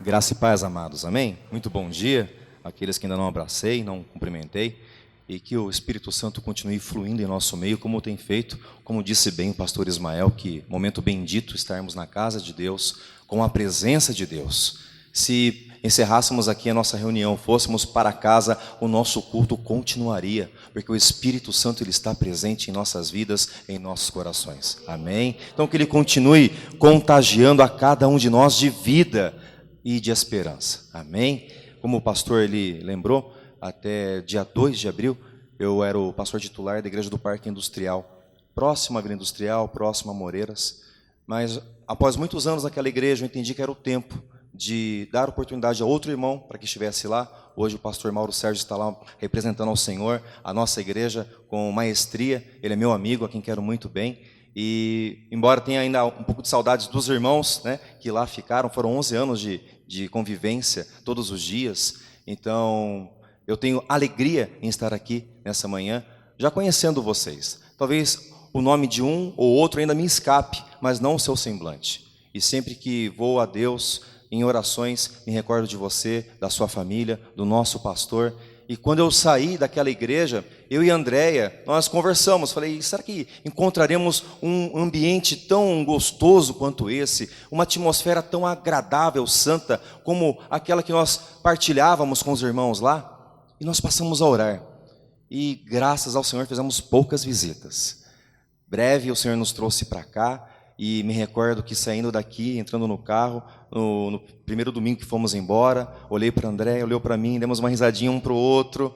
Graça e paz, amados, amém? Muito bom dia àqueles que ainda não abracei, não cumprimentei, e que o Espírito Santo continue fluindo em nosso meio, como tem feito, como disse bem o pastor Ismael, que momento bendito estarmos na casa de Deus, com a presença de Deus. Se encerrássemos aqui a nossa reunião, fôssemos para casa, o nosso culto continuaria, porque o Espírito Santo ele está presente em nossas vidas, em nossos corações, amém? Então que ele continue contagiando a cada um de nós de vida e de esperança, amém? Como o pastor ele lembrou, até dia 2 de abril, eu era o pastor titular da igreja do Parque Industrial, próximo à Vila Industrial, próximo a Moreiras, mas após muitos anos naquela igreja, eu entendi que era o tempo de dar oportunidade a outro irmão para que estivesse lá. Hoje o pastor Mauro Sérgio está lá representando ao Senhor, a nossa igreja, com maestria. Ele é meu amigo, a quem quero muito bem. E embora tenha ainda um pouco de saudades dos irmãos, né, que lá ficaram, foram 11 anos de convivência todos os dias. Então, eu tenho alegria em estar aqui nessa manhã, já conhecendo vocês. Talvez o nome de um ou outro ainda me escape, mas não o seu semblante. E sempre que vou a Deus em orações, me recordo de você, da sua família, do nosso pastor. E quando eu saí daquela igreja, eu e a Andréia, nós conversamos. Falei, será que encontraremos um ambiente tão gostoso quanto esse? Uma atmosfera tão agradável, santa, como aquela que nós partilhávamos com os irmãos lá? E nós passamos a orar. E graças ao Senhor fizemos poucas visitas. Breve o Senhor nos trouxe para cá. E me recordo que saindo daqui, entrando no carro, no primeiro domingo que fomos embora, olhei para André, olhou para mim, demos uma risadinha um para o outro,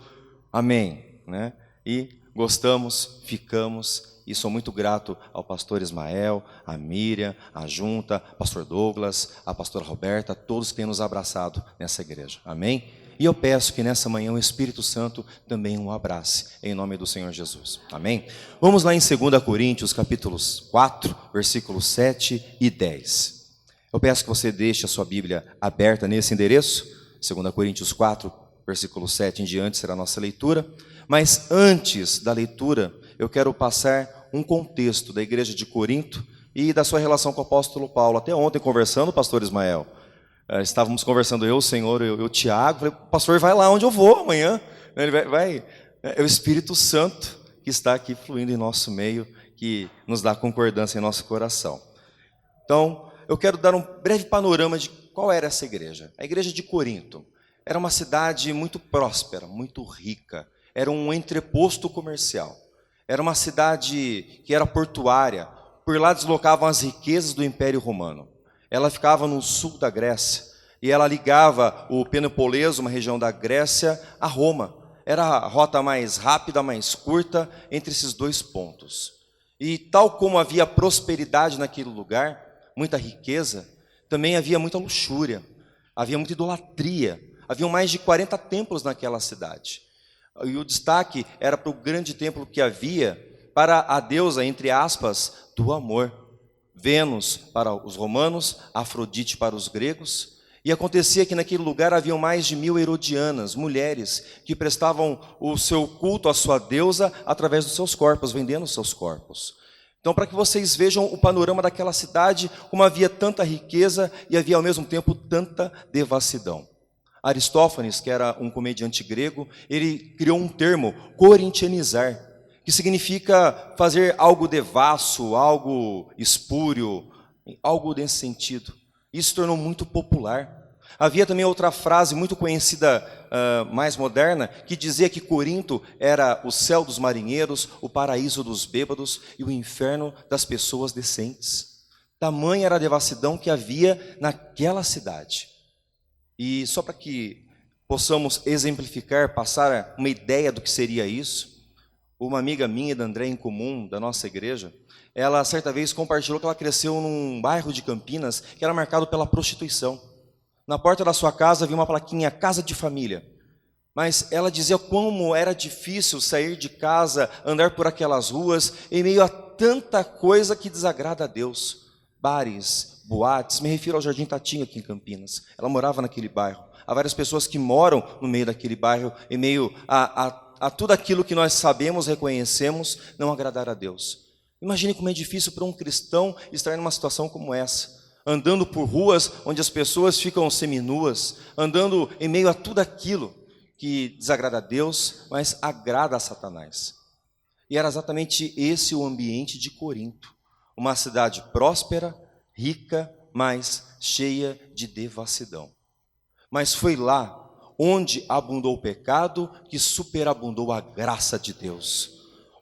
amém, né? E gostamos, ficamos, e sou muito grato ao pastor Ismael, a Miriam, a Junta, pastor Douglas, a pastora Roberta, todos que têm nos abraçado nessa igreja, amém? E eu peço que nessa manhã o Espírito Santo também o abrace, em nome do Senhor Jesus. Amém? Vamos lá em 2 Coríntios, capítulos 4, versículos 7 e 10. Eu peço que você deixe a sua Bíblia aberta nesse endereço, 2 Coríntios 4, versículo 7 em diante será a nossa leitura. Mas antes da leitura, eu quero passar um contexto da igreja de Corinto e da sua relação com o apóstolo Paulo. Até ontem conversando, pastor Ismael, estávamos conversando, eu, o Senhor, eu, o Tiago, falei, pastor, vai lá onde eu vou amanhã. Ele vai. É o Espírito Santo que está aqui fluindo em nosso meio, que nos dá concordância em nosso coração. Então, eu quero dar um breve panorama de qual era essa igreja. A igreja de Corinto era uma cidade muito próspera, muito rica, era um entreposto comercial, era uma cidade que era portuária, por lá deslocavam as riquezas do Império Romano. Ela ficava no sul da Grécia e ela ligava o Peloponeso, uma região da Grécia, a Roma. Era a rota mais rápida, mais curta entre esses dois pontos. E tal como havia prosperidade naquele lugar, muita riqueza, também havia muita luxúria, havia muita idolatria. Haviam mais de 40 templos naquela cidade. E o destaque era para o grande templo que havia para a deusa, entre aspas, do amor. Vênus para os romanos, Afrodite para os gregos, e acontecia que naquele lugar haviam mais de 1000 herodianas, mulheres, que prestavam o seu culto à sua deusa através dos seus corpos, vendendo os seus corpos. Então, para que vocês vejam o panorama daquela cidade, como havia tanta riqueza e havia ao mesmo tempo tanta devassidão. Aristófanes, que era um comediante grego, ele criou um termo, corintianizar, que significa fazer algo devasso, algo espúrio, algo nesse sentido. Isso se tornou muito popular. Havia também outra frase muito conhecida, mais moderna, que dizia que Corinto era o céu dos marinheiros, o paraíso dos bêbados e o inferno das pessoas decentes. Tamanha era a devassidão que havia naquela cidade. E só para que possamos exemplificar, passar uma ideia do que seria isso, uma amiga minha e da André em comum, da nossa igreja, ela certa vez compartilhou que ela cresceu num bairro de Campinas que era marcado pela prostituição. Na porta da sua casa havia uma plaquinha, casa de família. Mas ela dizia como era difícil sair de casa, andar por aquelas ruas, em meio a tanta coisa que desagrada a Deus. Bares, boates, me refiro ao Jardim Tatinha aqui em Campinas. Ela morava naquele bairro. Há várias pessoas que moram no meio daquele bairro, em meio a tudo aquilo que nós sabemos, reconhecemos, não agradar a Deus. Imagine como é difícil para um cristão estar numa situação como essa. andando por ruas onde as pessoas ficam seminuas, andando em meio a tudo aquilo que desagrada a Deus, mas agrada a Satanás. E era exatamente esse o ambiente de Corinto, uma cidade próspera, rica, mas cheia de devassidão. Mas foi lá onde abundou o pecado que superabundou a graça de Deus.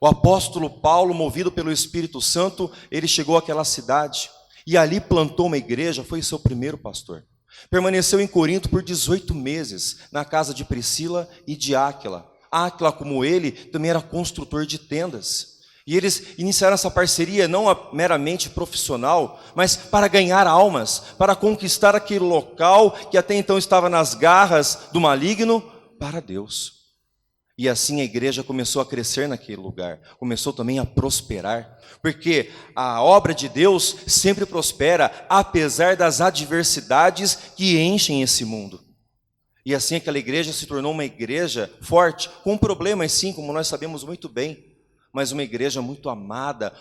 O apóstolo Paulo, movido pelo Espírito Santo, ele chegou àquela cidade e ali plantou uma igreja, foi seu primeiro pastor. Permaneceu em Corinto por 18 meses, na casa de Priscila e de Áquila. Áquila, como ele, também era construtor de tendas. E eles iniciaram essa parceria não meramente profissional, mas para ganhar almas, para conquistar aquele local que até então estava nas garras do maligno, para Deus. E assim a igreja começou a crescer naquele lugar, começou também a prosperar, porque a obra de Deus sempre prospera, apesar das adversidades que enchem esse mundo. E assim aquela igreja se tornou uma igreja forte, com problemas sim, como nós sabemos muito bem, mas uma igreja muito amada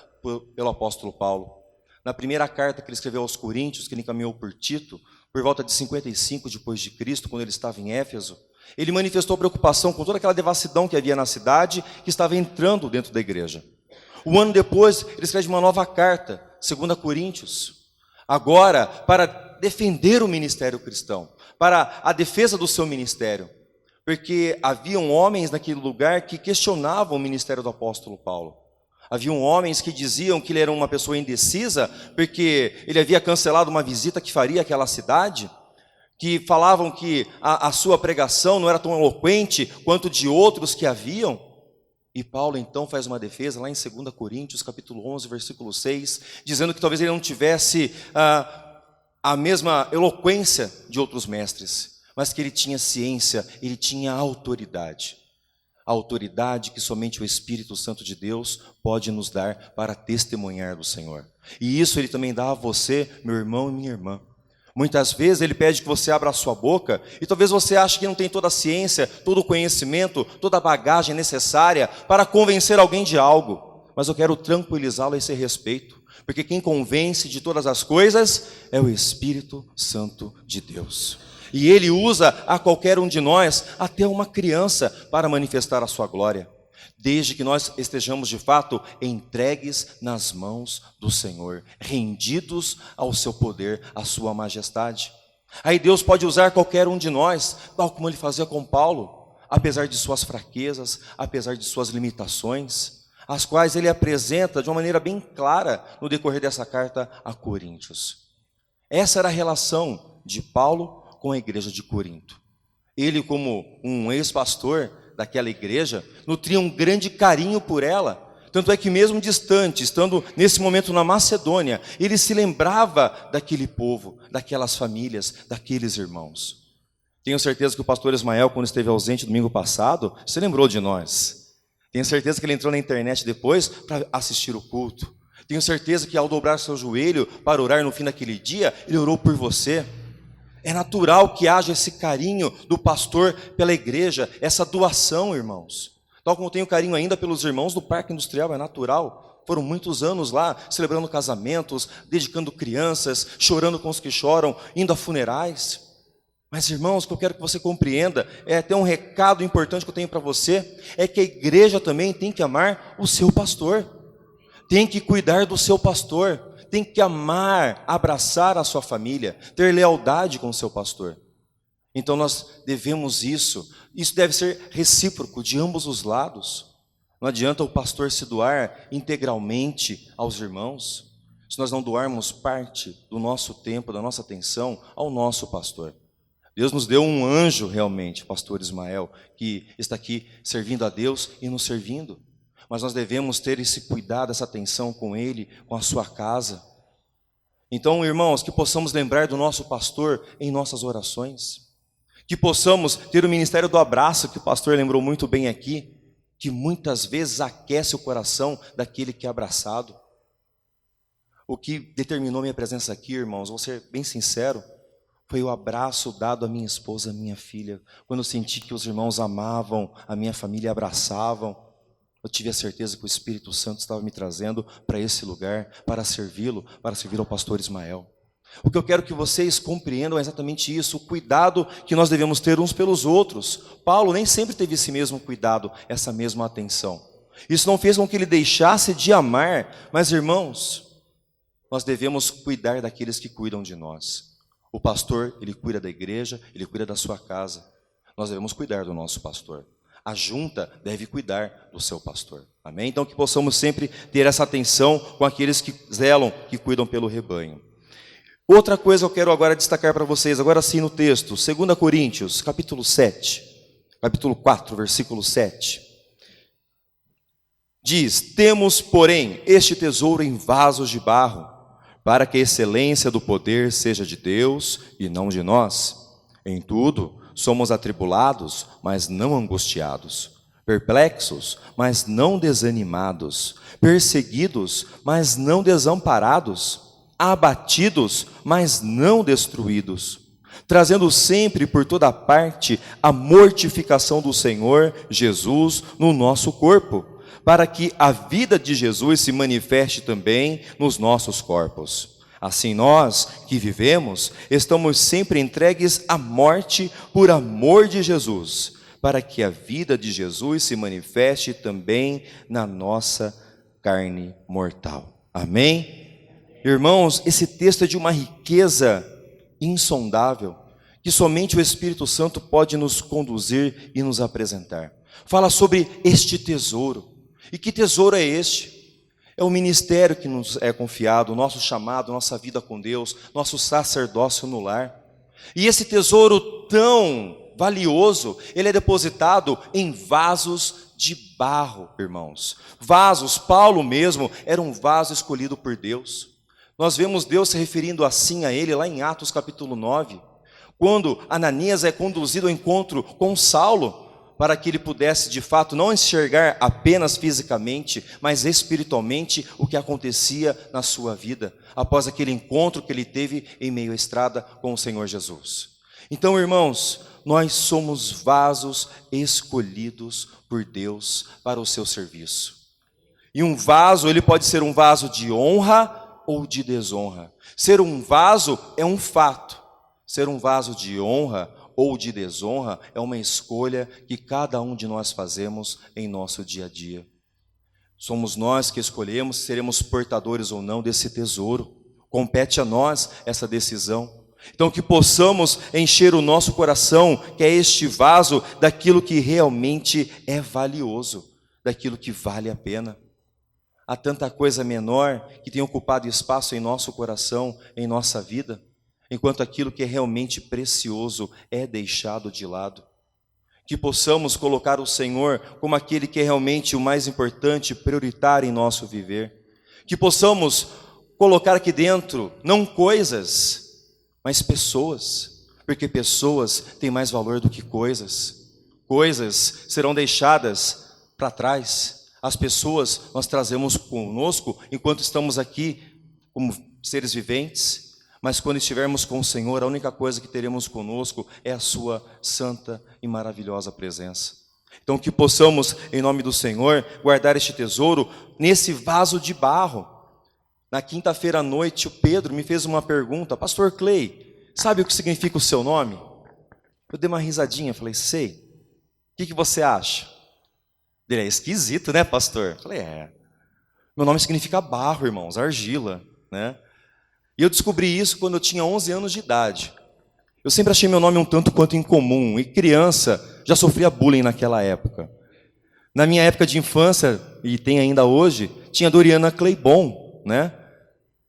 pelo apóstolo Paulo. Na primeira carta que ele escreveu aos Coríntios, que ele encaminhou por Tito, por volta de 55 depois de Cristo, quando ele estava em Éfeso, ele manifestou preocupação com toda aquela devassidão que havia na cidade, que estava entrando dentro da igreja. Um ano depois, ele escreve uma nova carta, 2 Coríntios, agora para defender o ministério cristão, para a defesa do seu ministério, porque haviam homens naquele lugar que questionavam o ministério do apóstolo Paulo. Haviam homens que diziam que ele era uma pessoa indecisa, porque ele havia cancelado uma visita que faria àquela cidade, que falavam que a sua pregação não era tão eloquente quanto de outros que haviam. E Paulo então faz uma defesa lá em 2 Coríntios, capítulo 11, versículo 6, dizendo que talvez ele não tivesse a mesma eloquência de outros mestres, mas que ele tinha ciência, ele tinha autoridade. A autoridade que somente o Espírito Santo de Deus pode nos dar para testemunhar do Senhor. E isso ele também dá a você, meu irmão e minha irmã. Muitas vezes ele pede que você abra a sua boca e talvez você ache que não tem toda a ciência, todo o conhecimento, toda a bagagem necessária para convencer alguém de algo. Mas eu quero tranquilizá-lo a esse respeito, porque quem convence de todas as coisas é o Espírito Santo de Deus. E ele usa a qualquer um de nós, até uma criança, para manifestar a sua glória, desde que nós estejamos de fato entregues nas mãos do Senhor, rendidos ao seu poder, à sua majestade. Aí Deus pode usar qualquer um de nós, tal como ele fazia com Paulo, apesar de suas fraquezas, apesar de suas limitações, as quais ele apresenta de uma maneira bem clara no decorrer dessa carta a Coríntios. Essa era a relação de Paulo com a igreja de Corinto. Ele, como um ex-pastor daquela igreja, nutria um grande carinho por ela. Tanto é que mesmo distante, estando nesse momento na Macedônia, ele se lembrava daquele povo, daquelas famílias, daqueles irmãos. Tenho certeza que o pastor Ismael, quando esteve ausente domingo passado, se lembrou de nós. Tenho certeza que ele entrou na internet depois para assistir o culto. Tenho certeza que ao dobrar seu joelho para orar no fim daquele dia, ele orou por você. É natural que haja esse carinho do pastor pela igreja, essa doação, irmãos. Tal como eu tenho carinho ainda pelos irmãos do Parque Industrial, é natural. Foram muitos anos lá, celebrando casamentos, dedicando crianças, chorando com os que choram, indo a funerais. Mas, irmãos, o que eu quero que você compreenda, é até um recado importante que eu tenho para você, é que a igreja também tem que amar o seu pastor, tem que cuidar do seu pastor, tem que amar, abraçar a sua família, ter lealdade com o seu pastor. Então nós devemos isso deve ser recíproco de ambos os lados. Não adianta o pastor se doar integralmente aos irmãos, se nós não doarmos parte do nosso tempo, da nossa atenção ao nosso pastor. Deus nos deu um anjo realmente, pastor Ismael, que está aqui servindo a Deus e nos servindo. Mas nós devemos ter esse cuidado, essa atenção com ele, com a sua casa. Então, irmãos, que possamos lembrar do nosso pastor em nossas orações. Que possamos ter o ministério do abraço, que o pastor lembrou muito bem aqui, que muitas vezes aquece o coração daquele que é abraçado. O que determinou minha presença aqui, irmãos, vou ser bem sincero, foi o abraço dado à minha esposa, à minha filha. Quando eu senti que os irmãos amavam, a minha família abraçavam, eu tive a certeza que o Espírito Santo estava me trazendo para esse lugar, para servi-lo, para servir ao pastor Ismael. O que eu quero que vocês compreendam é exatamente isso, o cuidado que nós devemos ter uns pelos outros. Paulo nem sempre teve esse mesmo cuidado, essa mesma atenção. Isso não fez com que ele deixasse de amar, mas irmãos, nós devemos cuidar daqueles que cuidam de nós. O pastor, ele cuida da igreja, ele cuida da sua casa. Nós devemos cuidar do nosso pastor. A junta deve cuidar do seu pastor. Amém? Então que possamos sempre ter essa atenção com aqueles que zelam, que cuidam pelo rebanho. Outra coisa eu quero agora destacar para vocês, agora sim no texto, 2 Coríntios, capítulo 7, capítulo 4, versículo 7. Diz: temos, porém, este tesouro em vasos de barro, para que a excelência do poder seja de Deus e não de nós. Em tudo, somos atribulados, mas não angustiados, perplexos, mas não desanimados, perseguidos, mas não desamparados, abatidos, mas não destruídos, trazendo sempre por toda parte a mortificação do Senhor Jesus no nosso corpo, para que a vida de Jesus se manifeste também nos nossos corpos. Assim nós, que vivemos, estamos sempre entregues à morte por amor de Jesus, para que a vida de Jesus se manifeste também na nossa carne mortal. Amém? Irmãos, esse texto é de uma riqueza insondável, que somente o Espírito Santo pode nos conduzir e nos apresentar. Fala sobre este tesouro. E que tesouro é este? É o ministério que nos é confiado, o nosso chamado, nossa vida com Deus, nosso sacerdócio no lar. E esse tesouro tão valioso, ele é depositado em vasos de barro, irmãos. Vasos, Paulo mesmo era um vaso escolhido por Deus. Nós vemos Deus se referindo assim a ele lá em Atos capítulo 9, quando Ananias é conduzido ao encontro com Saulo, para que ele pudesse de fato não enxergar apenas fisicamente, mas espiritualmente o que acontecia na sua vida, após aquele encontro que ele teve em meio à estrada com o Senhor Jesus. Então, irmãos, nós somos vasos escolhidos por Deus para o seu serviço. E um vaso, ele pode ser um vaso de honra ou de desonra. Ser um vaso é um fato. Ser um vaso de honra ou de desonra é uma escolha que cada um de nós fazemos em nosso dia a dia. Somos nós que escolhemos se seremos portadores ou não desse tesouro. Compete a nós essa decisão. Então que possamos encher o nosso coração, que é este vaso, daquilo que realmente é valioso, daquilo que vale a pena. Há tanta coisa menor que tem ocupado espaço em nosso coração, em nossa vida, enquanto aquilo que é realmente precioso é deixado de lado. Que possamos colocar o Senhor como aquele que é realmente o mais importante, prioritário em nosso viver. Que possamos colocar aqui dentro, não coisas, mas pessoas, porque pessoas têm mais valor do que coisas. Coisas serão deixadas para trás. As pessoas nós trazemos conosco enquanto estamos aqui como seres viventes, mas quando estivermos com o Senhor, a única coisa que teremos conosco é a sua santa e maravilhosa presença. Então que possamos, em nome do Senhor, guardar este tesouro nesse vaso de barro. Na quinta-feira à noite, o Pedro me fez uma pergunta: Pastor Clay, sabe o que significa o seu nome? Eu dei uma risadinha, falei: sei. O que você acha? Ele: é esquisito, né, pastor? Eu falei: meu nome significa barro, irmãos, argila, né? E eu descobri isso quando eu tinha 11 anos de idade. Eu sempre achei meu nome um tanto quanto incomum, e criança já sofria bullying naquela época. Na minha época de infância, e tem ainda hoje, tinha Doriana Cleibon, né?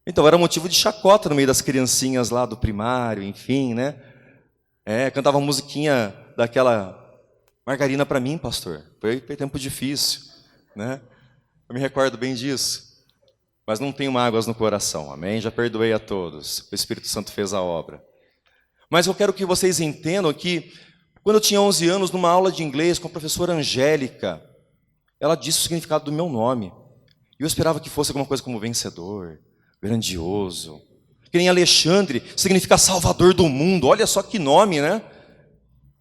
Então era motivo de chacota no meio das criancinhas lá do primário, enfim, né? Cantava uma musiquinha daquela margarina para mim, pastor. Foi tempo difícil, né? Eu me recordo bem disso. Mas não tenho mágoas no coração, amém? Já perdoei a todos. O Espírito Santo fez a obra. Mas eu quero que vocês entendam que, quando eu tinha 11 anos, numa aula de inglês com a professora Angélica, ela disse o significado do meu nome. E eu esperava que fosse alguma coisa como vencedor, grandioso. Que nem Alexandre, significa salvador do mundo. Olha só que nome, né?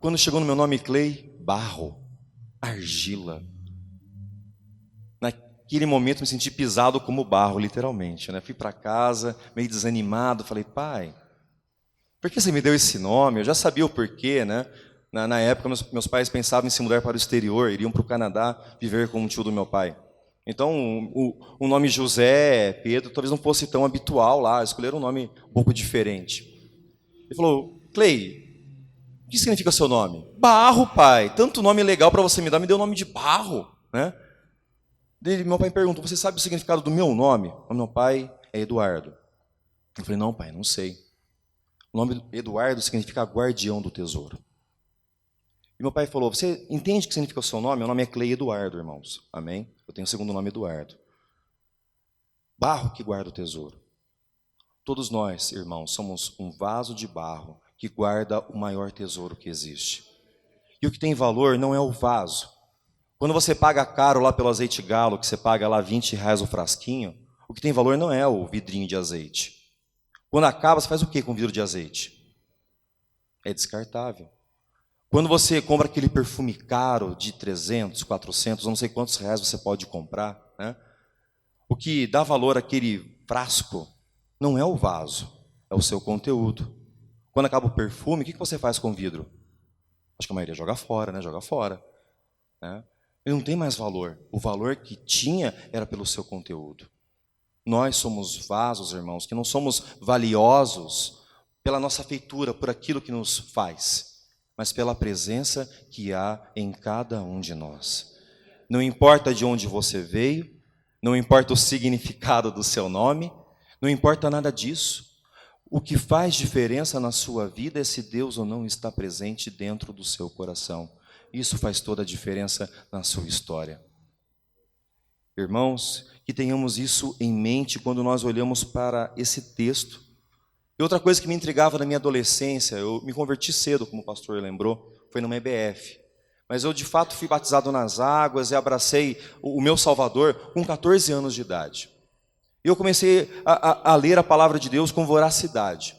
Quando chegou no meu nome Clay, barro, argila. Naquele momento me senti pisado como barro, literalmente, né? Fui para casa, meio desanimado, falei, pai, por que você me deu esse nome? Eu já sabia o porquê, né? Na época, meus pais pensavam em se mudar para o exterior, iriam para o Canadá viver com um tio do meu pai. Então, o nome José, Pedro, talvez não fosse tão habitual lá, escolheram um nome um pouco diferente. Ele falou, Clay, o que significa seu nome? Barro, pai. Tanto nome legal para você me dar, me deu o nome de Barro, né? Meu pai perguntou, você sabe o significado do meu nome? O meu pai é Eduardo. Eu falei, não, pai, não sei. O nome Eduardo significa guardião do tesouro. E meu pai falou, você entende o que significa o seu nome? Meu nome é Clay Eduardo, irmãos. Amém? Eu tenho o segundo nome Eduardo. Barro que guarda o tesouro. Todos nós, irmãos, somos um vaso de barro que guarda o maior tesouro que existe. E o que tem valor não é o vaso. Quando você paga caro lá pelo azeite galo, que você paga lá R$ 20 o frasquinho, o que tem valor não é o vidrinho de azeite. Quando acaba, você faz o que com o vidro de azeite? É descartável. Quando você compra aquele perfume caro de 300, 400, não sei quantos reais você pode comprar, né? O que dá valor àquele frasco não é o vaso, é o seu conteúdo. Quando acaba o perfume, o que você faz com o vidro? Acho que a maioria joga fora, né? Joga fora, né? Ele não tem mais valor. O valor que tinha era pelo seu conteúdo. Nós somos vasos, irmãos, que não somos valiosos pela nossa feitura, por aquilo que nos faz, mas pela presença que há em cada um de nós. Não importa de onde você veio, não importa o significado do seu nome, não importa nada disso. O que faz diferença na sua vida é se Deus ou não está presente dentro do seu coração. Isso faz toda a diferença na sua história. Irmãos, que tenhamos isso em mente quando nós olhamos para esse texto. E outra coisa que me intrigava na minha adolescência, eu me converti cedo, como o pastor lembrou, foi numa EBF. Mas eu, de fato, fui batizado nas águas e abracei o meu Salvador com 14 anos de idade. E eu comecei a ler a palavra de Deus com voracidade.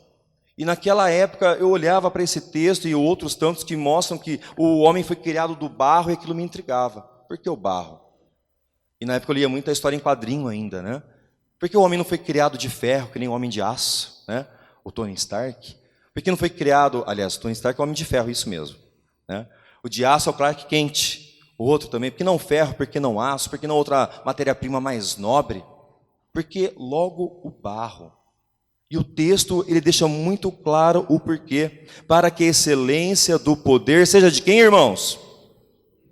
E naquela época eu olhava para esse texto e outros tantos que mostram que o homem foi criado do barro e aquilo me intrigava. Por que o barro? E na época eu lia muita história em quadrinho ainda, né? Por que o homem não foi criado de ferro, que nem o homem de aço, né? O Tony Stark? Por que não foi criado, aliás, o Tony Stark é o homem de ferro, isso mesmo, né? O de aço é o Clark Kent, o outro também. Por que não ferro, por que não aço, por que não outra matéria-prima mais nobre? Porque logo o barro. E o texto, ele deixa muito claro o porquê. Para que a excelência do poder seja de quem, irmãos?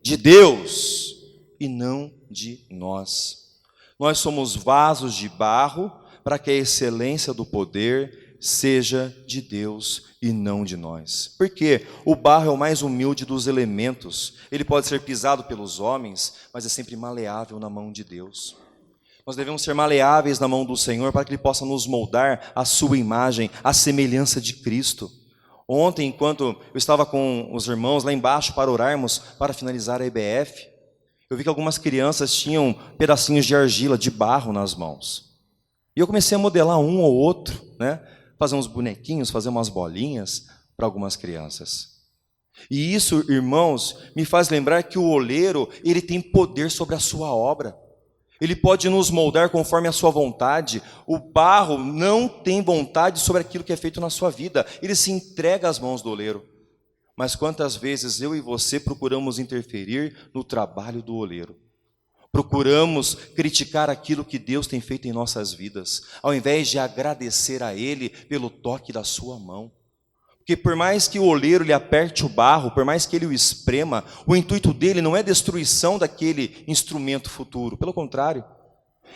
De Deus e não de nós. Nós somos vasos de barro para que a excelência do poder seja de Deus e não de nós. Porque o barro é o mais humilde dos elementos. Ele pode ser pisado pelos homens, mas é sempre maleável na mão de Deus. Nós devemos ser maleáveis na mão do Senhor para que Ele possa nos moldar à sua imagem, à semelhança de Cristo. Ontem, enquanto eu estava com os irmãos lá embaixo para orarmos, para finalizar a EBF, eu vi que algumas crianças tinham pedacinhos de argila, de barro nas mãos. E eu comecei a modelar um ou outro, né? Fazer uns bonequinhos, fazer umas bolinhas para algumas crianças. E isso, irmãos, me faz lembrar que o oleiro, ele tem poder sobre a sua obra. Ele pode nos moldar conforme a sua vontade. O barro não tem vontade sobre aquilo que é feito na sua vida. Ele se entrega às mãos do oleiro. Mas quantas vezes eu e você procuramos interferir no trabalho do oleiro? Procuramos criticar aquilo que Deus tem feito em nossas vidas, ao invés de agradecer a Ele pelo toque da sua mão. Porque por mais que o oleiro lhe aperte o barro, por mais que ele o esprema, o intuito dele não é destruição daquele instrumento futuro. Pelo contrário,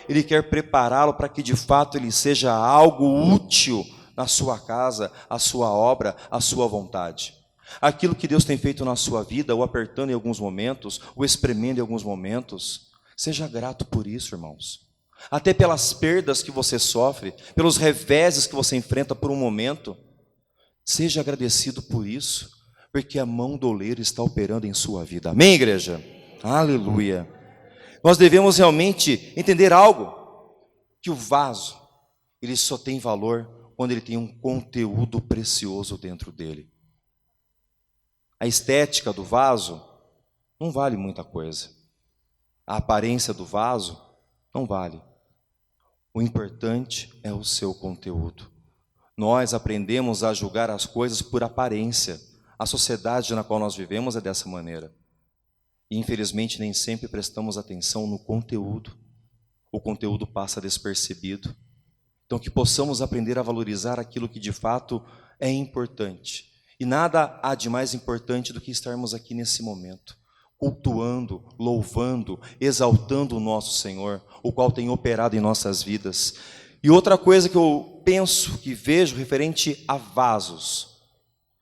ele quer prepará-lo para que de fato ele seja algo útil na sua casa, a sua obra, a sua vontade. Aquilo que Deus tem feito na sua vida, o apertando em alguns momentos, o espremendo em alguns momentos, seja grato por isso, irmãos. Até pelas perdas que você sofre, pelos reveses que você enfrenta por um momento, seja agradecido por isso, porque a mão do oleiro está operando em sua vida. Amém, igreja? Aleluia. Nós devemos realmente entender algo, que o vaso, ele só tem valor quando ele tem um conteúdo precioso dentro dele. A estética do vaso não vale muita coisa. A aparência do vaso Não vale. O importante é o seu conteúdo. Nós aprendemos a julgar as coisas por aparência. A sociedade na qual nós vivemos é dessa maneira. E infelizmente nem sempre prestamos atenção no conteúdo. O conteúdo passa despercebido. Então que possamos aprender a valorizar aquilo que de fato é importante. E nada há de mais importante do que estarmos aqui nesse momento, cultuando, louvando, exaltando o nosso Senhor, o qual tem operado em nossas vidas. E outra coisa que eu penso, que vejo referente a vasos.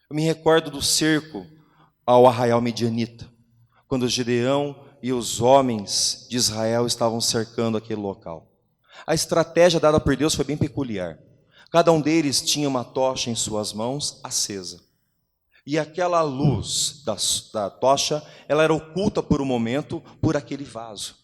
Eu me recordo do cerco ao arraial medianita, quando Gideão e os homens de Israel estavam cercando aquele local. A estratégia dada por Deus foi bem peculiar. Cada um deles tinha uma tocha em suas mãos acesa. E aquela luz da tocha, ela era oculta por um momento por aquele vaso.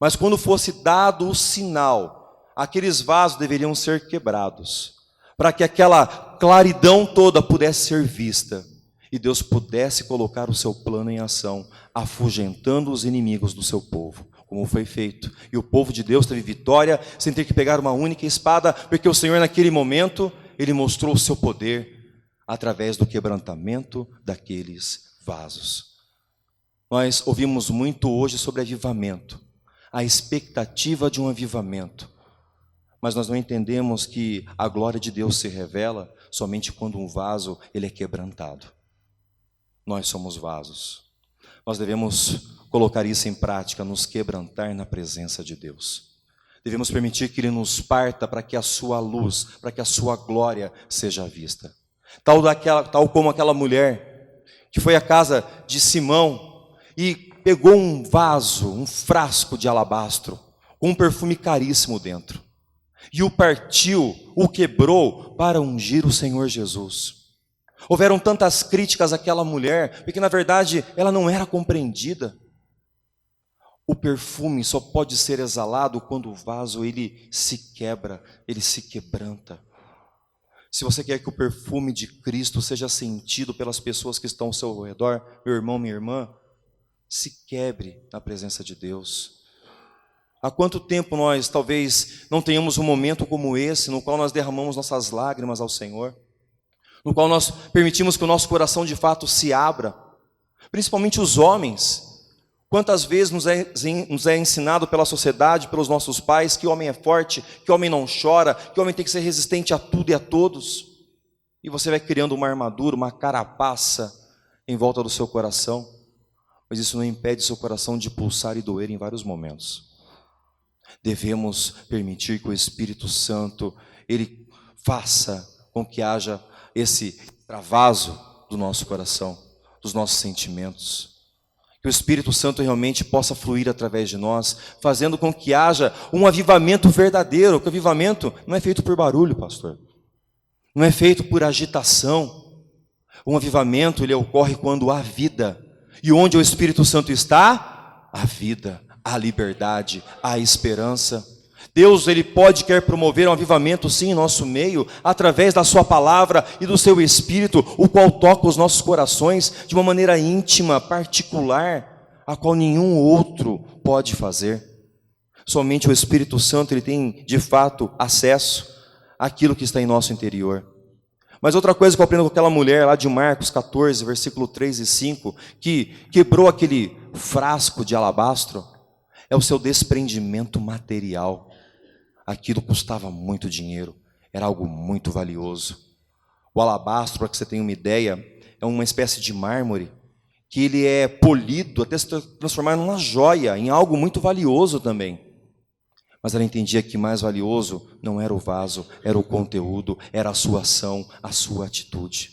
Mas quando fosse dado o sinal, aqueles vasos deveriam ser quebrados, para que aquela claridão toda pudesse ser vista e Deus pudesse colocar o seu plano em ação, afugentando os inimigos do seu povo, como foi feito. E o povo de Deus teve vitória sem ter que pegar uma única espada, porque o Senhor naquele momento, Ele mostrou o seu poder através do quebrantamento daqueles vasos. Nós ouvimos muito hoje sobre avivamento, a expectativa de um avivamento, mas nós não entendemos que a glória de Deus se revela somente quando um vaso ele é quebrantado. Nós somos vasos. Nós devemos colocar isso em prática, nos quebrantar na presença de Deus. Devemos permitir que Ele nos parta para que a sua luz, para que a sua glória seja vista. Tal como aquela mulher que foi à casa de Simão e pegou um vaso, um frasco de alabastro, com um perfume caríssimo dentro, e o partiu, o quebrou para ungir o Senhor Jesus. Houveram tantas críticas àquela mulher, porque na verdade ela não era compreendida. O perfume só pode ser exalado quando o vaso ele se quebra, ele se quebranta. Se você quer que o perfume de Cristo seja sentido pelas pessoas que estão ao seu redor, meu irmão, minha irmã, se quebre na presença de Deus. Há quanto tempo nós talvez não tenhamos um momento como esse, no qual nós derramamos nossas lágrimas ao Senhor, no qual nós permitimos que o nosso coração de fato se abra, principalmente os homens. Quantas vezes nos é ensinado pela sociedade, pelos nossos pais, que o homem é forte, que o homem não chora, que o homem tem que ser resistente a tudo e a todos. E você vai criando uma armadura, uma carapaça em volta do seu coração. Mas isso não impede seu coração de pulsar e doer em vários momentos. Devemos permitir que o Espírito Santo, Ele faça com que haja esse travaso do nosso coração, dos nossos sentimentos. Que o Espírito Santo realmente possa fluir através de nós, fazendo com que haja um avivamento verdadeiro. Que o avivamento não é feito por barulho, pastor. Não é feito por agitação. Um avivamento, ele ocorre quando há vida. E onde o Espírito Santo está, há vida, há liberdade, há esperança. Deus, Ele quer promover um avivamento sim em nosso meio, através da sua palavra e do seu Espírito, o qual toca os nossos corações de uma maneira íntima, particular, a qual nenhum outro pode fazer. Somente o Espírito Santo, Ele tem de fato acesso àquilo que está em nosso interior. Mas outra coisa que eu aprendo com aquela mulher lá de Marcos 14, versículo 3 e 5, que quebrou aquele frasco de alabastro, é o seu desprendimento material. Aquilo custava muito dinheiro, era algo muito valioso. O alabastro, para que você tenha uma ideia, é uma espécie de mármore, que ele é polido até se transformar numa joia, em algo muito valioso também. Mas ela entendia que mais valioso não era o vaso, era o conteúdo, era a sua ação, a sua atitude.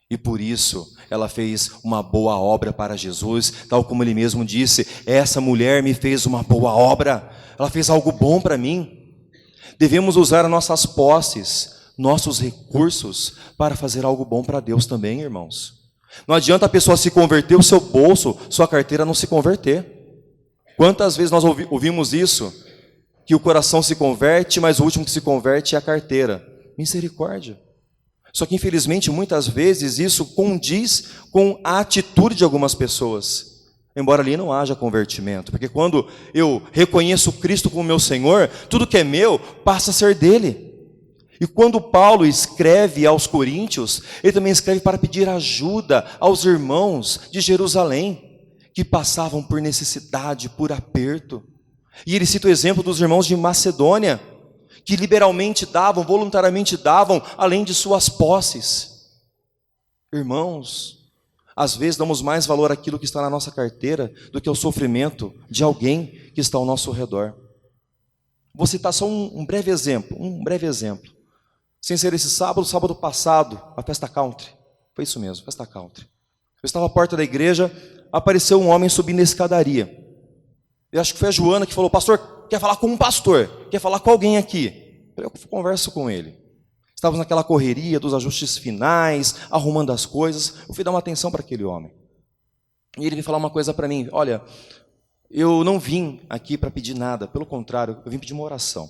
E por isso ela fez uma boa obra para Jesus, tal como Ele mesmo disse, essa mulher me fez uma boa obra, ela fez algo bom para mim. Devemos usar as nossas posses, nossos recursos, para fazer algo bom para Deus também, irmãos. Não adianta a pessoa se converter, o seu bolso, sua carteira não se converter. Quantas vezes nós ouvimos isso? Que o coração se converte, mas o último que se converte é a carteira. Misericórdia. Só que infelizmente muitas vezes isso condiz com a atitude de algumas pessoas. embora ali não haja convertimento, porque quando eu reconheço Cristo como meu Senhor, tudo que é meu passa a ser dele. E quando Paulo escreve aos Coríntios, ele também escreve para pedir ajuda aos irmãos de Jerusalém, que passavam por necessidade, por aperto. E ele cita o exemplo dos irmãos de Macedônia, que liberalmente davam, voluntariamente davam, além de suas posses. Irmãos, às vezes damos mais valor àquilo que está na nossa carteira do que ao sofrimento de alguém que está ao nosso redor. Vou citar só um breve exemplo, Sem ser esse sábado passado, a festa country. Foi isso mesmo, festa country. Eu estava à porta da igreja, apareceu um homem subindo a escadaria. Eu acho que foi a Joana que falou: pastor, quer falar com um pastor? Quer falar com alguém aqui? Eu converso com ele. Estávamos naquela correria dos ajustes finais, arrumando as coisas. Eu fui dar uma atenção para aquele homem. E ele veio falar uma coisa para mim: olha, eu não vim aqui para pedir nada, pelo contrário, eu vim pedir uma oração.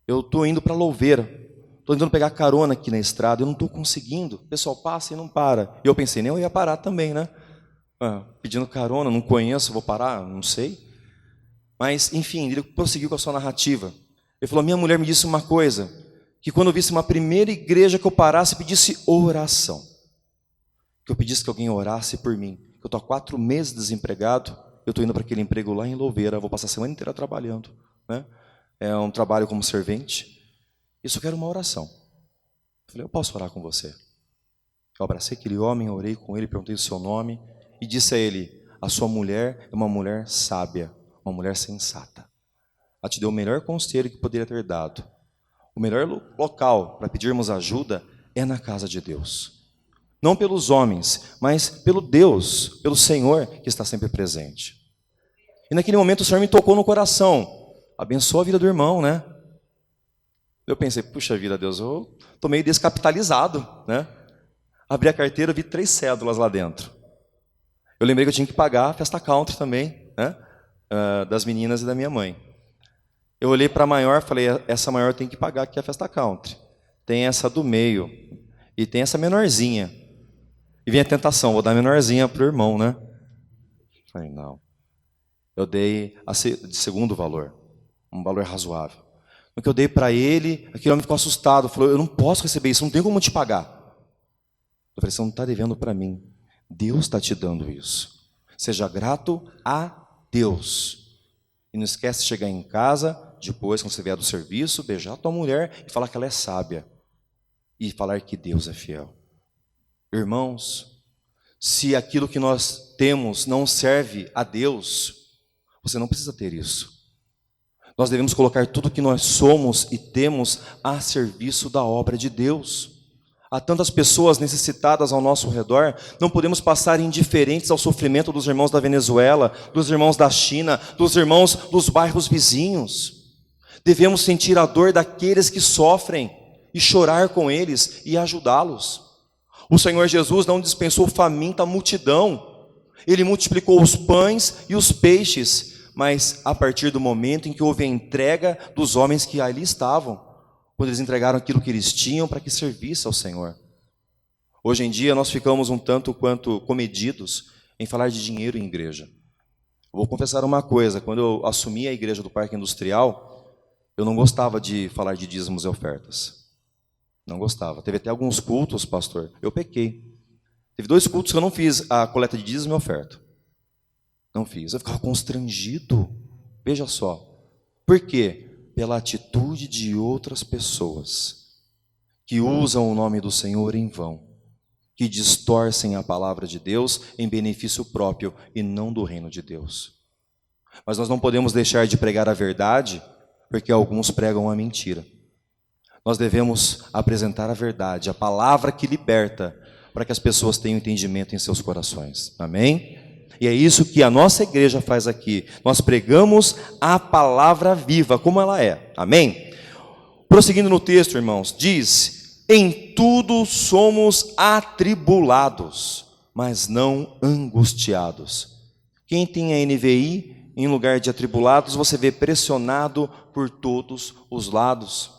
Eu estou indo para Louveira. Estou tentando pegar carona aqui na estrada, eu não estou conseguindo. O pessoal passa e não para. E eu pensei, nem eu ia parar também, né? Pedindo carona, não conheço, vou parar? Não sei. Mas, enfim, ele prosseguiu com a sua narrativa. Ele falou: minha mulher me disse uma coisa, que quando eu visse uma primeira igreja que eu parasse, pedisse oração. Que eu pedisse que alguém orasse por mim. Eu estou há 4 meses desempregado, eu estou indo para aquele emprego lá em Louveira, vou passar a semana inteira trabalhando, né? É um trabalho como servente. Isso eu quero uma oração. Eu falei: eu posso orar com você? Eu abracei aquele homem, orei com ele, perguntei o seu nome e disse a ele: a sua mulher é uma mulher sábia, uma mulher sensata. Ela te deu o melhor conselho que poderia ter dado. O melhor local para pedirmos ajuda é na casa de Deus. Não pelos homens, mas pelo Deus, pelo Senhor que está sempre presente. E naquele momento o Senhor me tocou no coração. Abençoa a vida do irmão, né? Eu pensei: puxa vida, Deus, eu estou meio descapitalizado, né? Abri a carteira, vi 3 cédulas lá dentro. Eu lembrei que eu tinha que pagar a festa country também, né? Das meninas e da minha mãe. Eu olhei para a maior, falei: essa maior tem que pagar aqui a festa country. Tem essa do meio e tem essa menorzinha. E vem a tentação: vou dar a menorzinha para o irmão, né? Falei: não. Eu dei de segundo valor, um valor razoável. No que eu dei para ele, aquele homem ficou assustado, falou: eu não posso receber isso, não tem como te pagar. Eu falei: você não está devendo para mim, Deus está te dando isso. Seja grato a Deus. E não esquece de chegar em casa, depois, quando você vier do serviço, beijar a tua mulher e falar que ela é sábia. E falar que Deus é fiel. Irmãos, se aquilo que nós temos não serve a Deus, você não precisa ter isso. Nós devemos colocar tudo que nós somos e temos a serviço da obra de Deus. Há tantas pessoas necessitadas ao nosso redor, não podemos passar indiferentes ao sofrimento dos irmãos da Venezuela, dos irmãos da China, dos irmãos dos bairros vizinhos. Devemos sentir a dor daqueles que sofrem e chorar com eles e ajudá-los. O Senhor Jesus não dispensou faminta multidão. Ele multiplicou os pães e os peixes, mas a partir do momento em que houve a entrega dos homens que ali estavam, quando eles entregaram aquilo que eles tinham para que servisse ao Senhor. Hoje em dia nós ficamos um tanto quanto comedidos em falar de dinheiro em igreja. Eu vou confessar uma coisa: quando eu assumi a igreja do Parque Industrial, eu não gostava de falar de dízimos e ofertas. Não gostava. Teve até alguns cultos, pastor, eu pequei. Teve 2 cultos que eu não fiz a coleta de dízimo e oferta. Não fiz, eu ficava constrangido. Veja só. Por quê? Pela atitude de outras pessoas que usam o nome do Senhor em vão, que distorcem a palavra de Deus em benefício próprio e não do reino de Deus. Mas nós não podemos deixar de pregar a verdade, porque alguns pregam a mentira. Nós devemos apresentar a verdade, a palavra que liberta, para que as pessoas tenham entendimento em seus corações. Amém? E é isso que a nossa igreja faz aqui. Nós pregamos a palavra viva, como ela é. Amém? Prosseguindo no texto, irmãos, diz: em tudo somos atribulados, mas não angustiados. Quem tem a NVI, em lugar de atribulados, você vê pressionado por todos os lados.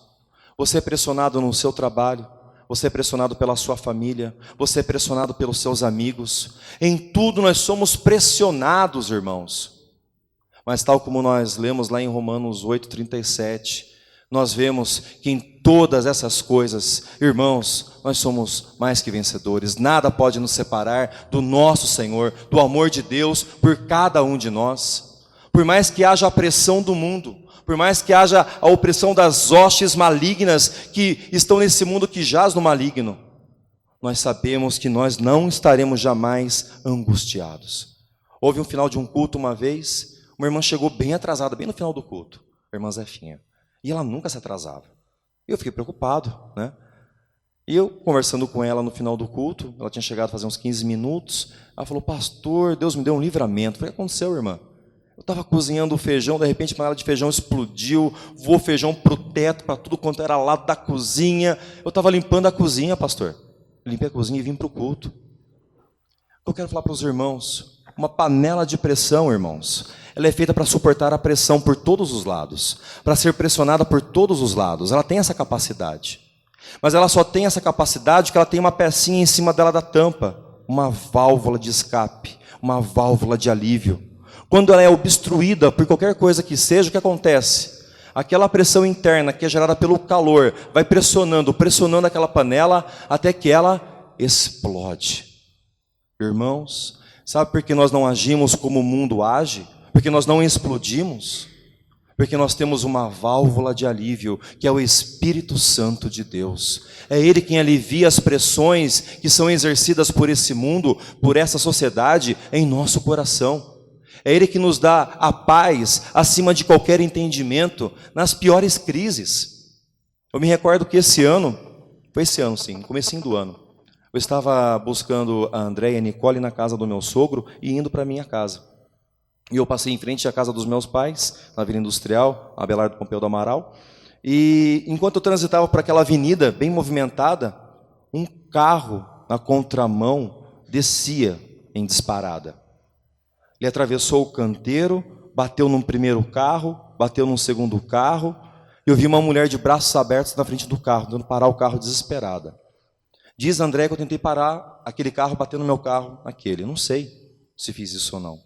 Você é pressionado no seu trabalho, você é pressionado pela sua família, você é pressionado pelos seus amigos. Em tudo nós somos pressionados, irmãos. Mas tal como nós lemos lá em Romanos 8:37, nós vemos que em todas essas coisas, irmãos, nós somos mais que vencedores. Nada pode nos separar do nosso Senhor, do amor de Deus por cada um de nós. Por mais que haja a pressão do mundo, por mais que haja a opressão das hostes malignas que estão nesse mundo que jaz no maligno, nós sabemos que nós não estaremos jamais angustiados. Houve um final de um culto uma vez, uma irmã chegou bem atrasada, bem no final do culto, a irmã Zefinha, e ela nunca se atrasava. Eu fiquei preocupado, né? E eu, conversando com ela no final do culto, ela tinha chegado a fazer uns 15 minutos, ela falou: pastor, Deus me deu um livramento. Eu falei: o que aconteceu, irmã? Eu estava cozinhando o feijão, de repente a panela de feijão explodiu, voou feijão para o teto, para tudo quanto era lado da cozinha. Eu estava limpando a cozinha, pastor. Limpei a cozinha e vim para o culto. Eu quero falar para os irmãos, uma panela de pressão, irmãos, ela é feita para suportar a pressão por todos os lados, para ser pressionada por todos os lados. Ela tem essa capacidade. Mas ela só tem essa capacidade porque ela tem uma pecinha em cima dela da tampa, uma válvula de escape, uma válvula de alívio. Quando ela é obstruída por qualquer coisa que seja, o que acontece? Aquela pressão interna que é gerada pelo calor vai pressionando aquela panela até que ela explode. Irmãos, sabe por que nós não agimos como o mundo age? Porque nós não explodimos? Porque nós temos uma válvula de alívio, que é o Espírito Santo de Deus. É Ele quem alivia as pressões que são exercidas por esse mundo, por essa sociedade, em nosso coração. É Ele que nos dá a paz acima de qualquer entendimento nas piores crises. Eu me recordo que foi esse ano sim, no comecinho do ano, eu estava buscando a André e a Nicole na casa do meu sogro e indo para a minha casa. E eu passei em frente à casa dos meus pais, na Avenida Industrial, Abelardo Pompeu do Amaral, e enquanto eu transitava por aquela avenida bem movimentada, um carro na contramão descia em disparada. Ele atravessou o canteiro, bateu num primeiro carro, bateu num segundo carro, e eu vi uma mulher de braços abertos na frente do carro, tentando parar o carro desesperada. Diz André que eu tentei parar aquele carro, batendo no meu carro naquele. Eu não sei se fiz isso ou não.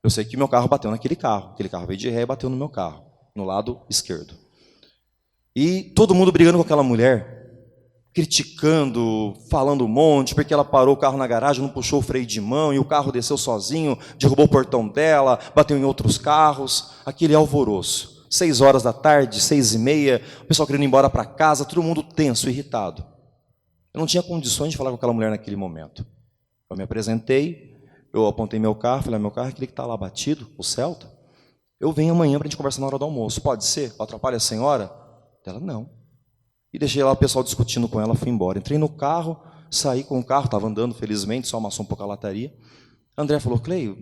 Eu sei que meu carro bateu naquele carro. Aquele carro veio de ré e bateu no meu carro, no lado esquerdo. E todo mundo brigando com aquela mulher, criticando, falando um monte, porque ela parou o carro na garagem, não puxou o freio de mão, e o carro desceu sozinho, derrubou o portão dela, bateu em outros carros. Aquele alvoroço. 6 horas da tarde, 6h30, o pessoal querendo ir embora para casa, todo mundo tenso, irritado. Eu não tinha condições de falar com aquela mulher naquele momento. Eu me apresentei, eu apontei meu carro, falei: meu carro é aquele que está lá batido, o Celta. Eu venho amanhã para a gente conversar na hora do almoço. Pode ser? Atrapalha a senhora? Ela: não. E deixei lá o pessoal discutindo com ela, fui embora. Entrei no carro, saí com o carro, estava andando, felizmente, só amassou um pouco a lataria. André falou: Cleio,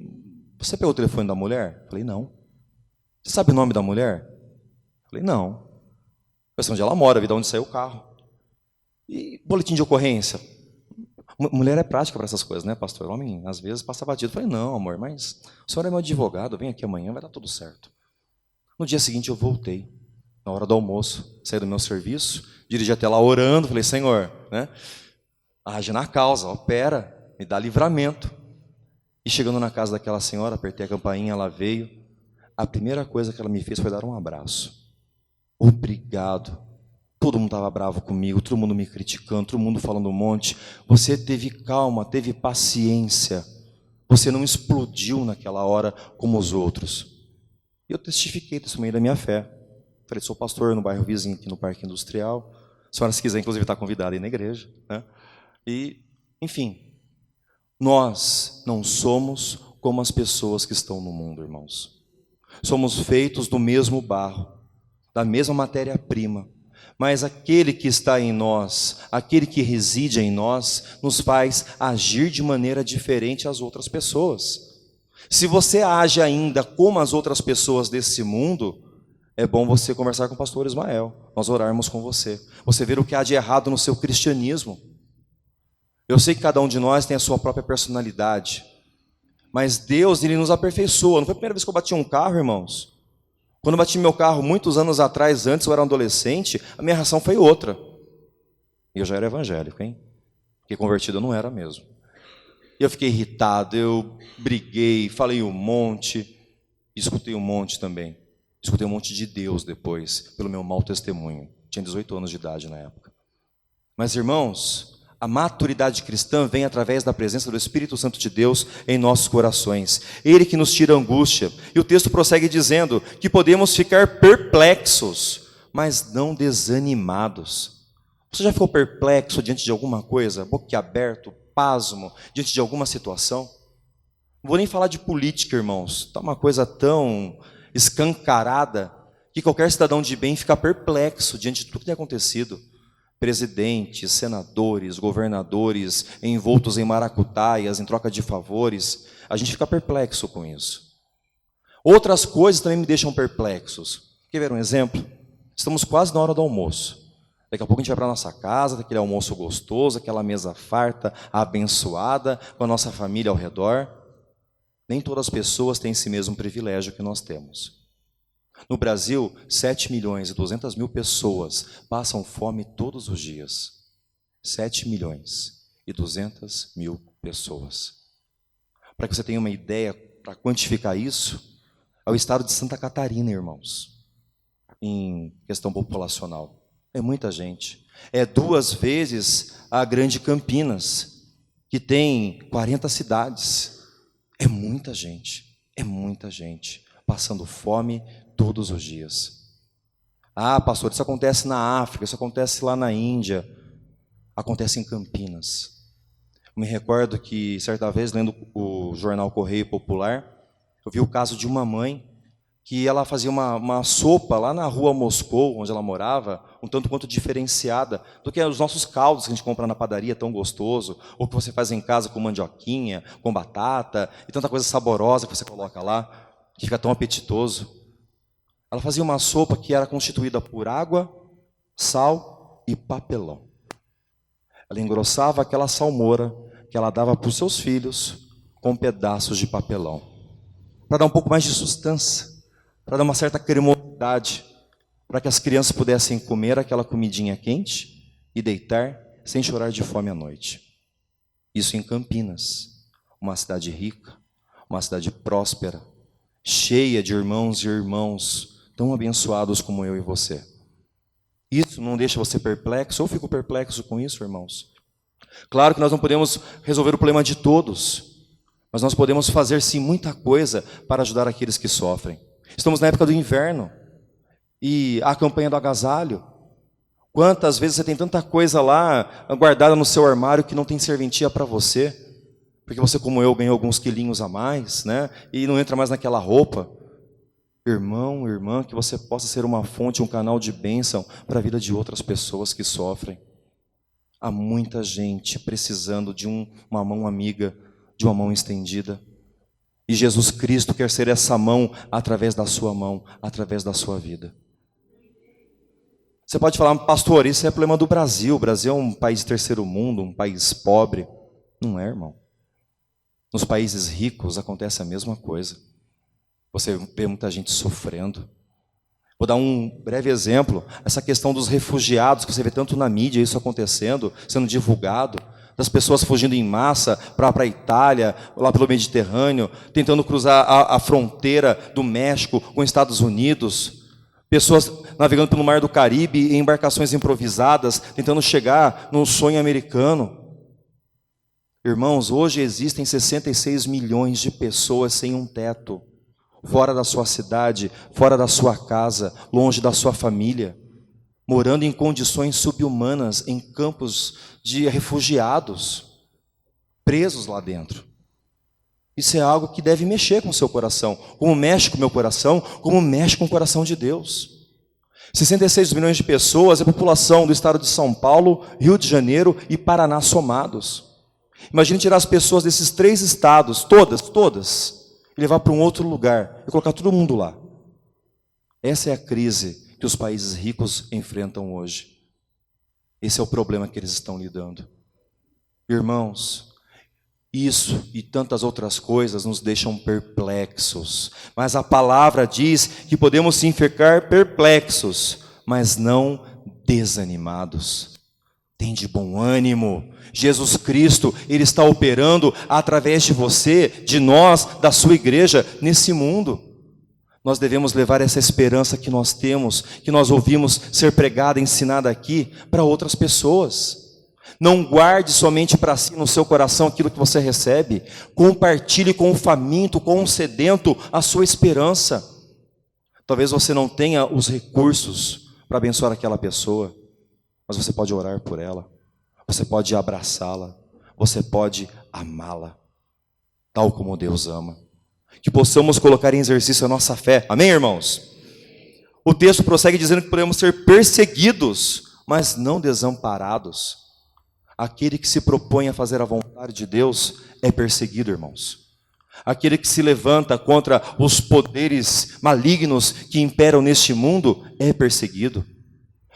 você pegou o telefone da mulher? Falei: não. Você sabe o nome da mulher? Falei: não. Eu sei onde ela mora, vi de onde saiu o carro. E boletim de ocorrência? Mulher é prática para essas coisas, né, pastor? Homem, às vezes, passa batido. Falei: não, amor, mas o senhor é meu advogado, vem aqui amanhã, vai dar tudo certo. No dia seguinte eu voltei, na hora do almoço, saí do meu serviço, dirigi até lá orando, falei: Senhor, né, age na causa, opera, me dá livramento. E chegando na casa daquela senhora, apertei a campainha, ela veio. A primeira coisa que ela me fez foi dar um abraço. Obrigado. Todo mundo estava bravo comigo, todo mundo me criticando, todo mundo falando um monte. Você teve calma, teve paciência. Você não explodiu naquela hora como os outros. E eu testifiquei testemunho da minha fé. Falei: sou pastor no bairro vizinho, aqui no Parque Industrial. A senhora, se quiser, inclusive, está convidada aí na igreja, né? E, enfim, nós não somos como as pessoas que estão no mundo, irmãos. Somos feitos do mesmo barro, da mesma matéria-prima. Mas aquele que está em nós, aquele que reside em nós, nos faz agir de maneira diferente às outras pessoas. Se você age ainda como as outras pessoas desse mundo, é bom você conversar com o pastor Ismael, nós orarmos com você. Você ver o que há de errado no seu cristianismo. Eu sei que cada um de nós tem a sua própria personalidade, mas Deus, Ele nos aperfeiçoa. Não foi a primeira vez que eu bati um carro, irmãos. Quando eu bati meu carro muitos anos atrás, antes eu era um adolescente, a minha reação foi outra. E eu já era evangélico, hein? Porque convertido eu não era mesmo. E eu fiquei irritado, eu briguei, falei um monte, escutei um monte também. Escutei um monte de Deus depois, pelo meu mau testemunho. Tinha 18 anos de idade na época. Mas, irmãos, a maturidade cristã vem através da presença do Espírito Santo de Deus em nossos corações. Ele que nos tira a angústia. E o texto prossegue dizendo que podemos ficar perplexos, mas não desanimados. Você já ficou perplexo diante de alguma coisa, boquiaberto, pasmo, diante de alguma situação? Não vou nem falar de política, irmãos. Está uma coisa tão escancarada que qualquer cidadão de bem fica perplexo diante de tudo que tem acontecido. Presidentes, senadores, governadores envoltos em maracutaias, em troca de favores. A gente fica perplexo com isso. Outras coisas também me deixam perplexos. Quer ver um exemplo? Estamos quase na hora do almoço. Daqui a pouco a gente vai para a nossa casa, tem aquele almoço gostoso, aquela mesa farta, abençoada, com a nossa família ao redor. Nem todas as pessoas têm esse mesmo privilégio que nós temos. No Brasil, 7.200.000 pessoas passam fome todos os dias. 7.200.000 pessoas. Para que você tenha uma ideia, para quantificar isso, é o estado de Santa Catarina, irmãos, em questão populacional. É muita gente. É 2 vezes a Grande Campinas, que tem 40 cidades. É muita gente passando fome todos os dias. Ah, pastor, isso acontece na África, isso acontece lá na Índia, acontece em Campinas. Eu me recordo que, certa vez, lendo o jornal Correio Popular, eu vi o caso de uma mãe que ela fazia uma sopa lá na rua Moscou, onde ela morava, um tanto quanto diferenciada do que os nossos caldos que a gente compra na padaria, tão gostoso, ou que você faz em casa com mandioquinha, com batata, e tanta coisa saborosa que você coloca lá, que fica tão apetitoso. Ela fazia uma sopa que era constituída por água, sal e papelão. Ela engrossava aquela salmoura que ela dava para os seus filhos com pedaços de papelão, para dar um pouco mais de sustância, para dar uma certa cremosidade, para que as crianças pudessem comer aquela comidinha quente e deitar sem chorar de fome à noite. Isso em Campinas, uma cidade rica, uma cidade próspera, cheia de irmãos e irmãos tão abençoados como eu e você. Isso não deixa você perplexo? Eu fico perplexo com isso, irmãos. Claro que nós não podemos resolver o problema de todos, mas nós podemos fazer sim muita coisa para ajudar aqueles que sofrem. Estamos na época do inverno e a campanha do agasalho. Quantas vezes você tem tanta coisa lá guardada no seu armário que não tem serventia para você, porque você, como eu, ganhou alguns quilinhos a mais, né? E não entra mais naquela roupa. Irmão, irmã, que você possa ser uma fonte, um canal de bênção para a vida de outras pessoas que sofrem. Há muita gente precisando de uma mão amiga, de uma mão estendida. E Jesus Cristo quer ser essa mão através da sua mão, através da sua vida. Você pode falar, pastor, isso é problema do Brasil. O Brasil é um país de terceiro mundo, um país pobre. Não é, irmão. Nos países ricos acontece a mesma coisa. Você vê muita gente sofrendo. Vou dar um breve exemplo. Essa questão dos refugiados, que você vê tanto na mídia, isso acontecendo, sendo divulgado. Das pessoas fugindo em massa para a Itália, lá pelo Mediterrâneo, tentando cruzar a fronteira do México com os Estados Unidos. Pessoas navegando pelo Mar do Caribe em embarcações improvisadas, tentando chegar no sonho americano. Irmãos, hoje existem 66 milhões de pessoas sem um teto, fora da sua cidade, fora da sua casa, longe da sua família, morando em condições subhumanas, em campos de refugiados, presos lá dentro. Isso é algo que deve mexer com o seu coração, como mexe com o meu coração, como mexe com o coração de Deus. 66 milhões de pessoas é a população do estado de São Paulo, Rio de Janeiro e Paraná somados. Imagine tirar as pessoas desses 3 estados, todas, e levar para um outro lugar e colocar todo mundo lá. Essa é a crise que os países ricos enfrentam hoje. Esse é o problema que eles estão lidando. Irmãos, isso e tantas outras coisas nos deixam perplexos. Mas a palavra diz que podemos sim ficar perplexos, mas não desanimados. Tem de bom ânimo. Jesus Cristo, Ele está operando através de você, de nós, da sua igreja, nesse mundo. Nós devemos levar essa esperança que nós temos, que nós ouvimos ser pregada, ensinada aqui, para outras pessoas. Não guarde somente para si, no seu coração, aquilo que você recebe. Compartilhe com o faminto, com o sedento, a sua esperança. Talvez você não tenha os recursos para abençoar aquela pessoa, mas você pode orar por ela, você pode abraçá-la, você pode amá-la, tal como Deus ama. Que possamos colocar em exercício a nossa fé. Amém, irmãos? O texto prossegue dizendo que podemos ser perseguidos, mas não desamparados. Aquele que se propõe a fazer a vontade de Deus é perseguido, irmãos. Aquele que se levanta contra os poderes malignos que imperam neste mundo é perseguido.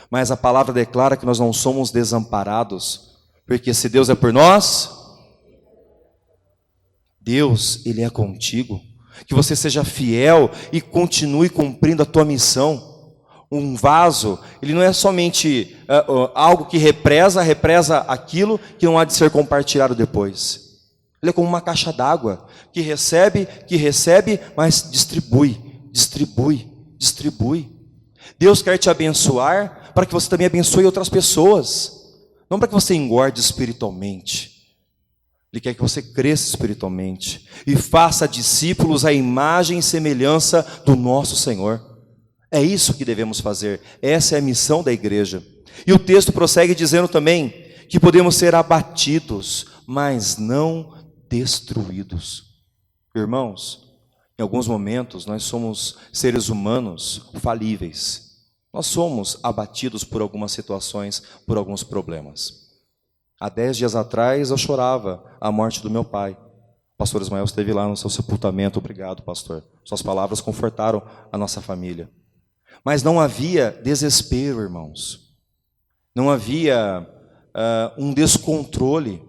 Mas a palavra declara que nós não somos desamparados, porque se Deus é por nós, Deus, Ele é contigo. Que você seja fiel e continue cumprindo a tua missão. Um vaso, ele não é somente algo que represa aquilo que não há de ser compartilhado depois. Ele é como uma caixa d'água, que recebe, mas distribui. Deus quer te abençoar para que você também abençoe outras pessoas. Não para que você engorde espiritualmente. Ele quer que você cresça espiritualmente e faça discípulos à imagem e semelhança do nosso Senhor. É isso que devemos fazer. Essa é a missão da igreja. E o texto prossegue dizendo também que podemos ser abatidos, mas não destruídos. Irmãos, em alguns momentos nós somos seres humanos falíveis. Nós somos abatidos por algumas situações, por alguns problemas. Há 10 dias atrás eu chorava a morte do meu pai. O pastor Ismael esteve lá no seu sepultamento. Obrigado, pastor. Suas palavras confortaram a nossa família. Mas não havia desespero, irmãos. Não havia um descontrole.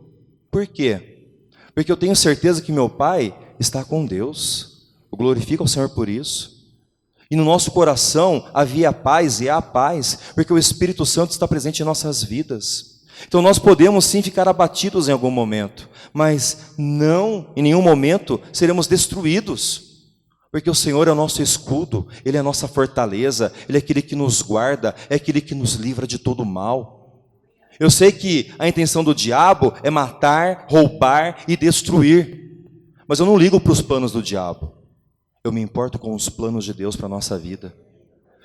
Por quê? Porque eu tenho certeza que meu pai está com Deus. Eu glorifico ao Senhor por isso. E no nosso coração havia paz e há paz, porque o Espírito Santo está presente em nossas vidas. Então nós podemos sim ficar abatidos em algum momento, mas não, em nenhum momento, seremos destruídos. Porque o Senhor é o nosso escudo, Ele é a nossa fortaleza, Ele é aquele que nos guarda, é aquele que nos livra de todo mal. Eu sei que a intenção do diabo é matar, roubar e destruir, mas eu não ligo para os planos do diabo. Eu me importo com os planos de Deus para a nossa vida.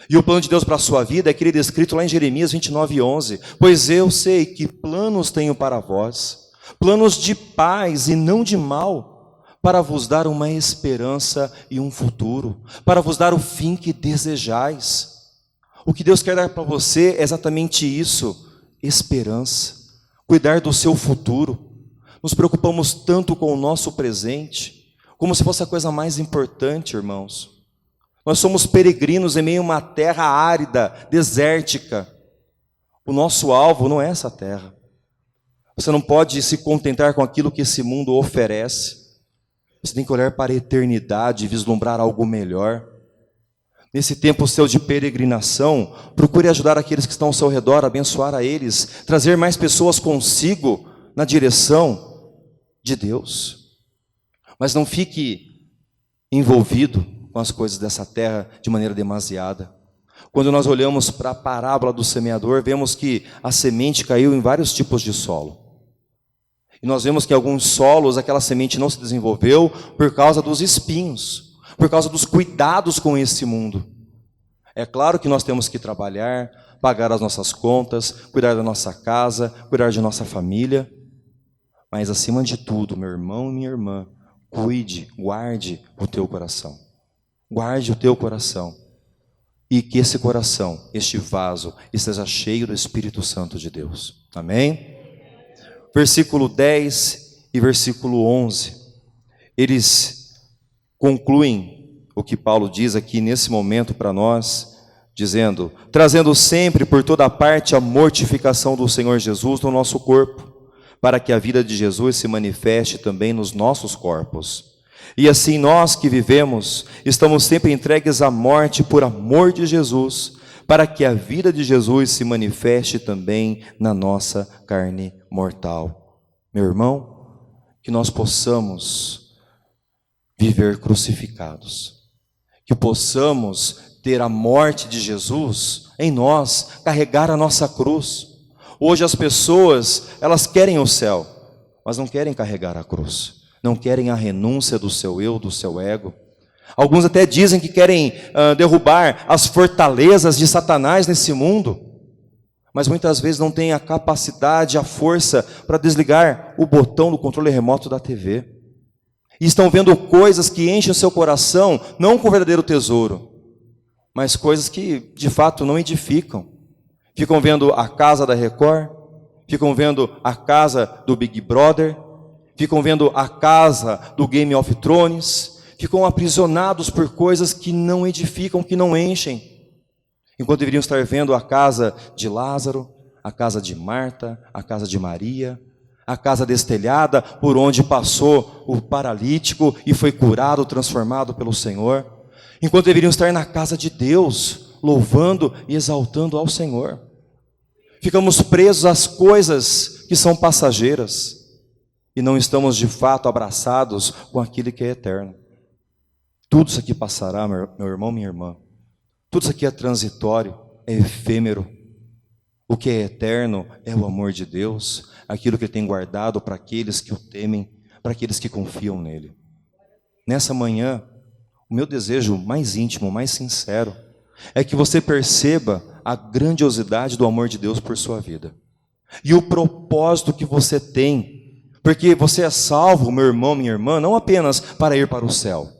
E o plano de Deus para a sua vida é aquele descrito lá em Jeremias 29:11. Pois eu sei que planos tenho para vós, planos de paz e não de mal, para vos dar uma esperança e um futuro, para vos dar o fim que desejais. O que Deus quer dar para você é exatamente isso, esperança, cuidar do seu futuro. Nos preocupamos tanto com o nosso presente, como se fosse a coisa mais importante, irmãos. Nós somos peregrinos em meio a uma terra árida, desértica. O nosso alvo não é essa terra. Você não pode se contentar com aquilo que esse mundo oferece. Você tem que olhar para a eternidade e vislumbrar algo melhor. Nesse tempo seu de peregrinação, procure ajudar aqueles que estão ao seu redor, abençoar a eles, trazer mais pessoas consigo na direção de Deus. Mas não fique envolvido com as coisas dessa terra de maneira demasiada. Quando nós olhamos para a parábola do semeador, vemos que a semente caiu em vários tipos de solo. E nós vemos que em alguns solos aquela semente não se desenvolveu por causa dos espinhos, por causa dos cuidados com esse mundo. É claro que nós temos que trabalhar, pagar as nossas contas, cuidar da nossa casa, cuidar de nossa família. Mas acima de tudo, meu irmão e minha irmã, cuide, guarde o teu coração. Guarde o teu coração. E que esse coração, este vaso, esteja cheio do Espírito Santo de Deus. Amém? Versículo 10 e versículo 11. Eles concluem o que Paulo diz aqui nesse momento para nós, dizendo: trazendo sempre por toda parte a mortificação do Senhor Jesus no nosso corpo, para que a vida de Jesus se manifeste também nos nossos corpos. E assim nós que vivemos, estamos sempre entregues à morte por amor de Jesus, para que a vida de Jesus se manifeste também na nossa carne mortal. Meu irmão, que nós possamos viver crucificados, que possamos ter a morte de Jesus em nós, carregar a nossa cruz. Hoje as pessoas, elas querem o céu, mas não querem carregar a cruz, não querem a renúncia do seu eu, do seu ego. Alguns até dizem que querem derrubar as fortalezas de Satanás nesse mundo, mas muitas vezes não têm a capacidade, a força para desligar o botão do controle remoto da TV. E estão vendo coisas que enchem o seu coração, não com o verdadeiro tesouro, mas coisas que de fato não edificam. Ficam vendo a casa da Record, ficam vendo a casa do Big Brother, ficam vendo a casa do Game of Thrones, ficam aprisionados por coisas que não edificam, que não enchem, enquanto deveriam estar vendo a casa de Lázaro, a casa de Marta, a casa de Maria, a casa destelhada por onde passou o paralítico e foi curado, transformado pelo Senhor, enquanto deveriam estar na casa de Deus, louvando e exaltando ao Senhor. Ficamos presos às coisas que são passageiras e não estamos de fato abraçados com aquilo que é eterno. Tudo isso aqui passará, meu irmão, minha irmã. Tudo isso aqui é transitório, é efêmero. O que é eterno é o amor de Deus, aquilo que Ele tem guardado para aqueles que o temem, para aqueles que confiam nele. Nessa manhã, o meu desejo mais íntimo, mais sincero, é que você perceba a grandiosidade do amor de Deus por sua vida. E o propósito que você tem, porque você é salvo, meu irmão, minha irmã, não apenas para ir para o céu.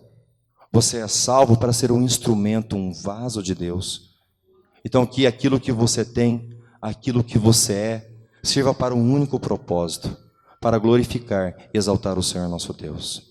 Você é salvo para ser um instrumento, um vaso de Deus. Então que aquilo que você tem, aquilo que você é, sirva para um único propósito, para glorificar e exaltar o Senhor nosso Deus.